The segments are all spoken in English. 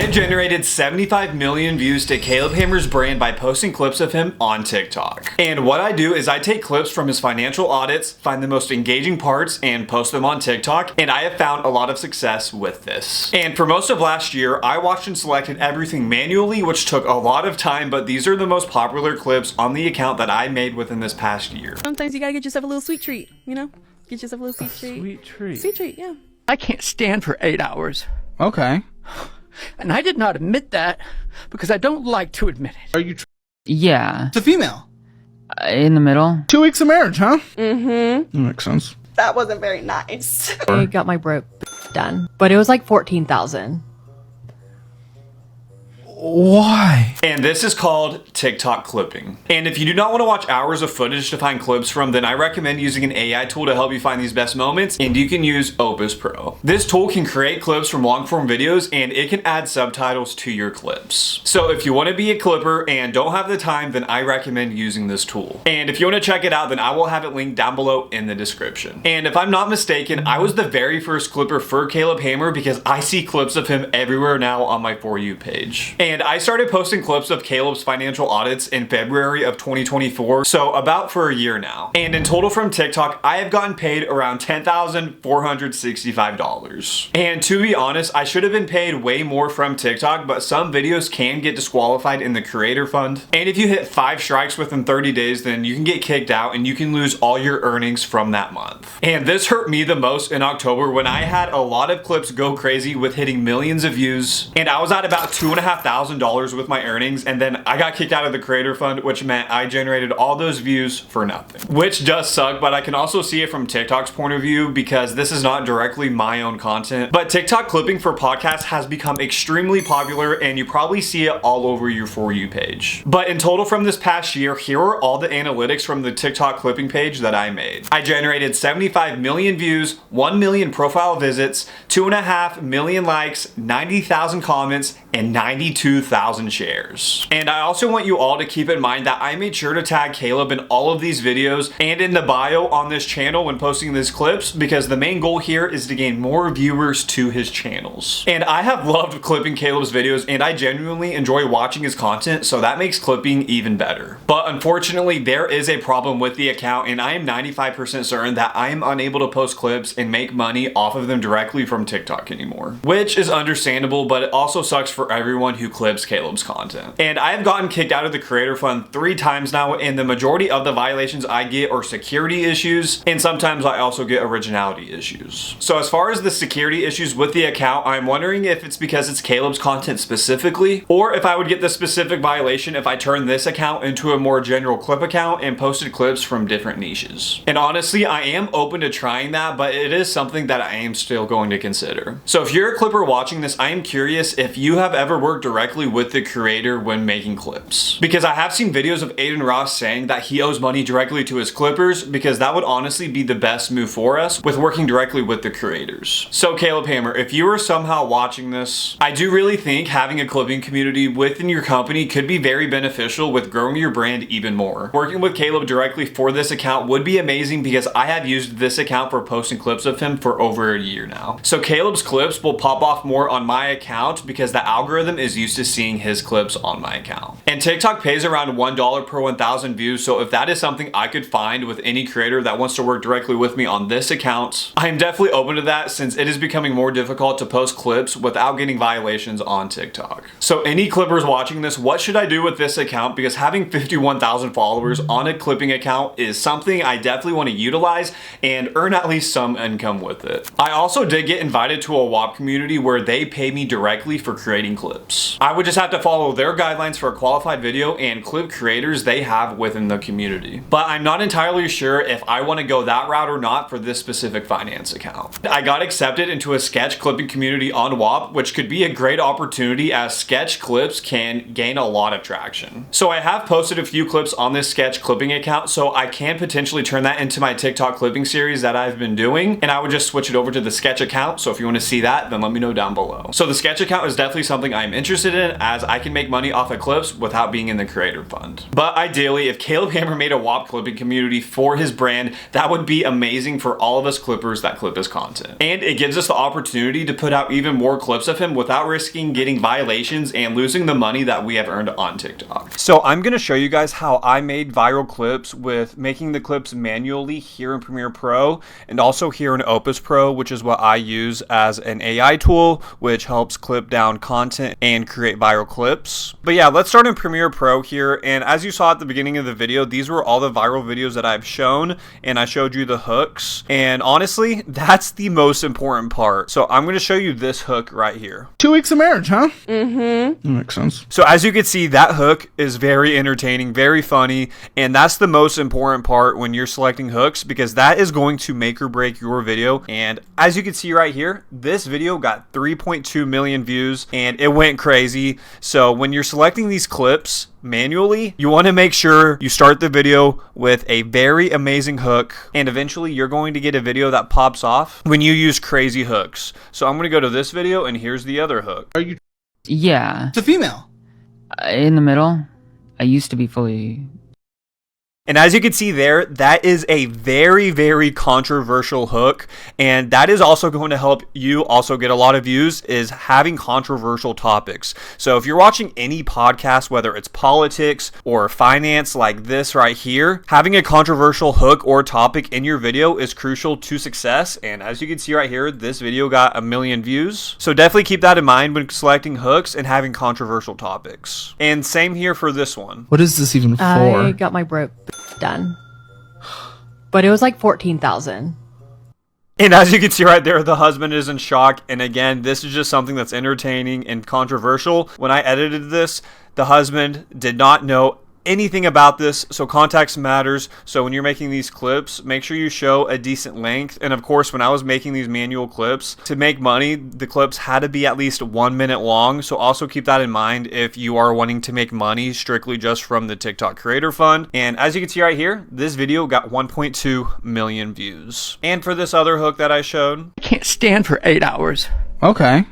have generated 75 million views to Caleb Hammer's brand by posting clips of him on TikTok. And what I do is I take clips from his financial audits, find the most engaging parts, and post them on TikTok, and I have found a lot of success with this. And for most of last year, I watched and selected everything manually, which took a lot of time, but these are the most popular clips on the account that I made within this past year. Sometimes you gotta get yourself a little sweet treat, you know? Get yourself a little sweet treat. Sweet treat. Sweet treat, yeah. I can't stand for 8 hours. Okay. And I did not admit that because I don't like to admit it. Are you Yeah. It's a female. In the middle. 2 weeks of marriage, huh? Mm-hmm. That makes sense. That wasn't very nice. I got my broke done, but it was like 14,000. Why? And this is called TikTok clipping. And if you do not want to watch hours of footage to find clips from, then I recommend using an AI tool to help you find these best moments, and you can use Opus Pro. This tool can create clips from long form videos, and it can add subtitles to your clips. So if you want to be a clipper and don't have the time, then I recommend using this tool. And if you want to check it out, then I will have it linked down below in the description. And if I'm not mistaken, I was the very first clipper for Caleb Hammer because I see clips of him everywhere now on my For You page. And I started posting clips of Caleb's financial audits in February of 2024, so about for a year now. And in total from TikTok, I have gotten paid around $10,465. And to be honest, I should have been paid way more from TikTok, but some videos can get disqualified in the creator fund. And if you hit 5 strikes within 30 days, then you can get kicked out and you can lose all your earnings from that month. And this hurt me the most in October when I had a lot of clips go crazy with hitting millions of views, and I was at about $2,500 with my earnings, and then I got kicked out of the creator fund, which meant I generated all those views for nothing, which does suck. But I can also see it from TikTok's point of view because this is not directly my own content, but TikTok clipping for podcasts has become extremely popular, and you probably see it all over your For You page. But in total from this past year, here are all the analytics from the TikTok clipping page that I made. I generated 75 million views, 1 million profile visits, 2.5 million likes, 90,000 comments, and 92,000 shares. And I also want you all to keep in mind that I made sure to tag Caleb in all of these videos and in the bio on this channel when posting these clips, because the main goal here is to gain more viewers to his channels. And I have loved clipping Caleb's videos, and I genuinely enjoy watching his content, so that makes clipping even better. But unfortunately, there is a problem with the account, and I am 95% certain that I am unable to post clips and make money off of them directly from TikTok anymore, which is understandable, but it also sucks for everyone who clips Caleb's content. And I have gotten kicked out of the creator fund 3 times now, and the majority of the violations I get are security issues, and sometimes I also get originality issues. So as far as the security issues with the account, I'm wondering if it's because it's Caleb's content specifically, or if I would get the specific violation if I turn this account into a more general clip account and posted clips from different niches. And honestly, I am open to trying that, but it is something that I am still going to consider. So if you're a clipper watching this, I am curious if you have ever worked directly with the creator when making clips, because I have seen videos of Aiden Ross saying that he owes money directly to his clippers, because that would honestly be the best move for us with working directly with the creators. So Caleb Hammer, if you are somehow watching this, I do really think having a clipping community within your company could be very beneficial with growing your brand even more. Working with Caleb directly for this account would be amazing, because I have used this account for posting clips of him for over a year now. So Caleb's clips will pop off more on my account because the algorithm is used to seeing his clips on my account. And TikTok pays around $1 per 1,000 views, so if that is something I could find with any creator that wants to work directly with me on this account, I am definitely open to that, since it is becoming more difficult to post clips without getting violations on TikTok. So any clippers watching this, what should I do with this account? Because having 51,000 followers on a clipping account is something I definitely want to utilize and earn at least some income with it. I also did get invited to a WAP community where they pay me directly for creating clips. I would just have to follow their guidelines for a qualified video and clip creators they have within the community. But I'm not entirely sure if I want to go that route or not for this specific finance account. I got accepted into a sketch clipping community on WAP, which could be a great opportunity as sketch clips can gain a lot of traction. So I have posted a few clips on this sketch clipping account, so I can potentially turn that into my TikTok clipping series that I've been doing, and I would just switch it over to the sketch account. So if you want to see that, then let me know down below. So the sketch account is definitely something I'm interested interested in, as I can make money off of clips without being in the creator fund. But ideally, if Caleb Hammer made a WAP clipping community for his brand, that would be amazing for all of us clippers that clip his content. And it gives us the opportunity to put out even more clips of him without risking getting violations and losing the money that we have earned on TikTok. So I'm gonna show you guys how I made viral clips with making the clips manually here in Premiere Pro and also here in Opus Pro, which is what I use as an AI tool, which helps clip down content and create viral clips. But yeah, let's start in Premiere Pro here. And as you saw at the beginning of the video, these were all the viral videos that I've shown, and I showed you the hooks. And honestly, that's the most important part. So I'm going to show you this hook right here. 2 weeks of marriage, huh? Mm-hmm. That makes sense. So as you can see, that hook is very entertaining, very funny, and that's the most important part when you're selecting hooks, because that is going to make or break your video. And as you can see right here, this video got 3.2 million views and it went crazy. So when you're selecting these clips manually, you want to make sure you start the video with a very amazing hook, and eventually you're going to get a video that pops off when you use crazy hooks. So I'm going to go to this video, and here's the other hook. Are you? Yeah. It's a female. In the middle. I used to be fully... And as you can see there, that is a very, very controversial hook. And that is also going to help you also get a lot of views, is having controversial topics. So if you're watching any podcast, whether it's politics or finance like this right here, having a controversial hook or topic in your video is crucial to success. And as you can see right here, this video got 1 million views. So definitely keep that in mind when selecting hooks and having controversial topics. And same here for this one. What is this even for? I got my broke done. But it was like 14,000. And as you can see right there, the husband is in shock. And again, this is just something that's entertaining and controversial. When I edited this, the husband did not know anything about this, so context matters. So when you're making these clips, make sure you show a decent length. And of course, when I was making these manual clips, to make money, the clips had to be at least 1 minute long. So also keep that in mind if you are wanting to make money strictly just from the TikTok creator fund. And as you can see right here, this video got 1.2 million views. And for this other hook that I showed, I can't stand for 8 hours. Okay.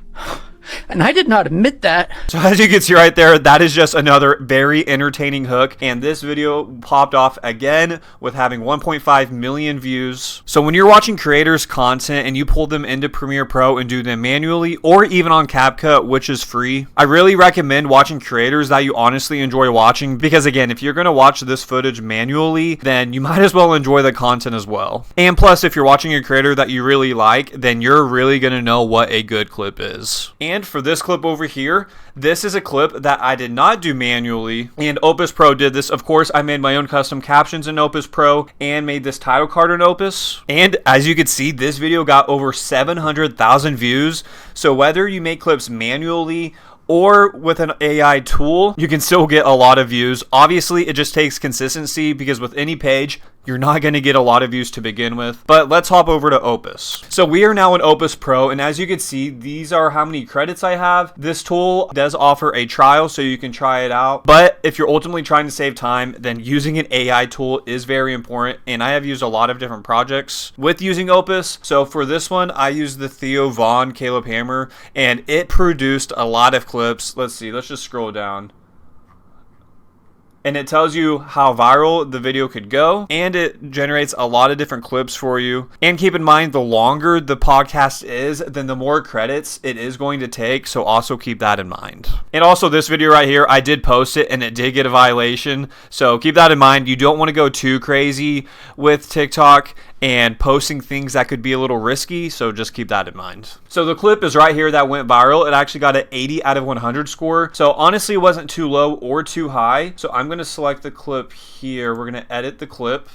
And I did not admit that. so as you can see right there, that is just another very entertaining hook. And this video popped off again with having 1.5 million views. So when you're watching creators' content and you pull them into Premiere Pro and do them manually, or even on CapCut, which is free, I really recommend watching creators that you honestly enjoy watching. Because again, if you're going to watch this footage manually, then you might as well enjoy the content as well. And plus, if you're watching a creator that you really like, then you're really going to know what a good clip is. And for this clip over here, this is a clip that I did not do manually, and Opus Pro did this. Of course, I made my own custom captions in Opus Pro and made this title card in Opus. And as you can see, this video got over 700,000 views. So whether you make clips manually or with an AI tool, you can still get a lot of views. Obviously, it just takes consistency, because with any page, you're not going to get a lot of views to begin with. But let's hop over to Opus. So we are now in Opus Pro, and as you can see, these are how many credits I have. This tool does offer a trial, so you can try it out. But if you're ultimately trying to save time, then using an AI tool is very important. And I have used a lot of different projects with using Opus. So for this one, I used the Theo Von Caleb Hammer, and it produced a lot of clips. Let's see, let's just scroll down. And it tells you how viral the video could go, and it generates a lot of different clips for you. And keep in mind, the longer the podcast is, then the more credits it is going to take, so also keep that in mind. And also this video right here, I did post it and it did get a violation, so keep that in mind. You don't want to go too crazy with TikTok and posting things that could be a little risky, so just keep that in mind. So the clip is right here that went viral. It actually got an 80 out of 100 score, so honestly it wasn't too low or too high. So I'm going to select the clip here. We're going to edit the clip,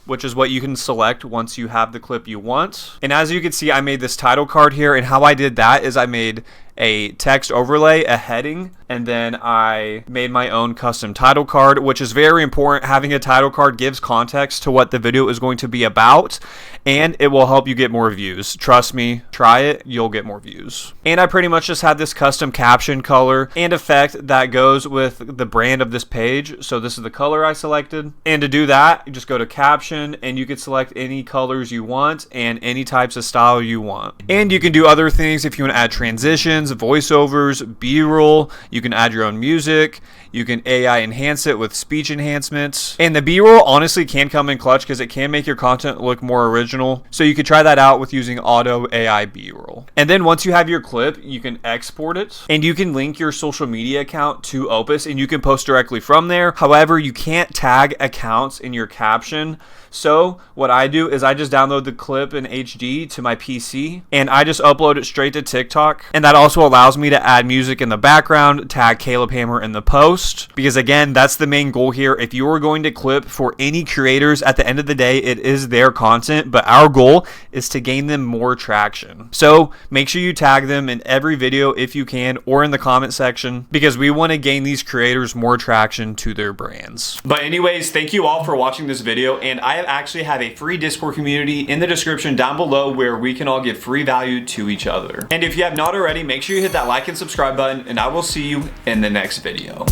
which is what you can select once you have the clip you want. And as you can see, I made this title card here, and how I did that is I made a text overlay, a heading, and then I made my own custom title card, which is very important. Having a title card gives context to what the video is going to be about, and it will help you get more views. Trust me, try it, you'll get more views. And I pretty much just had this custom caption color and effect that goes with the brand of this page. So this is the color I selected. And to do that, you just go to caption, and you can select any colors you want and any types of style you want. And you can do other things if you want to add transitions, captions, voiceovers, B-roll. You can add your own music. You can AI enhance it with speech enhancements. And the B-roll honestly can come in clutch because it can make your content look more original. So you could try that out with using auto AI B-roll. And then once you have your clip, you can export it and you can link your social media account to Opus and you can post directly from there. However, you can't tag accounts in your caption. So what I do is I just download the clip in HD to my PC and I just upload it straight to TikTok. And that also allows me to add music in the background, tag Caleb Hammer in the post. Because again, that's the main goal here. If you are going to clip for any creators, at the end of the day, it is their content, but our goal is to gain them more traction. So make sure you tag them in every video if you can, or in the comment section, because we want to gain these creators more traction to their brands. But anyways, thank you all for watching this video. And I actually have a free Discord community in the description down below where we can all give free value to each other. And if you have not already, make sure you hit that like and subscribe button, and I will see you in the next video.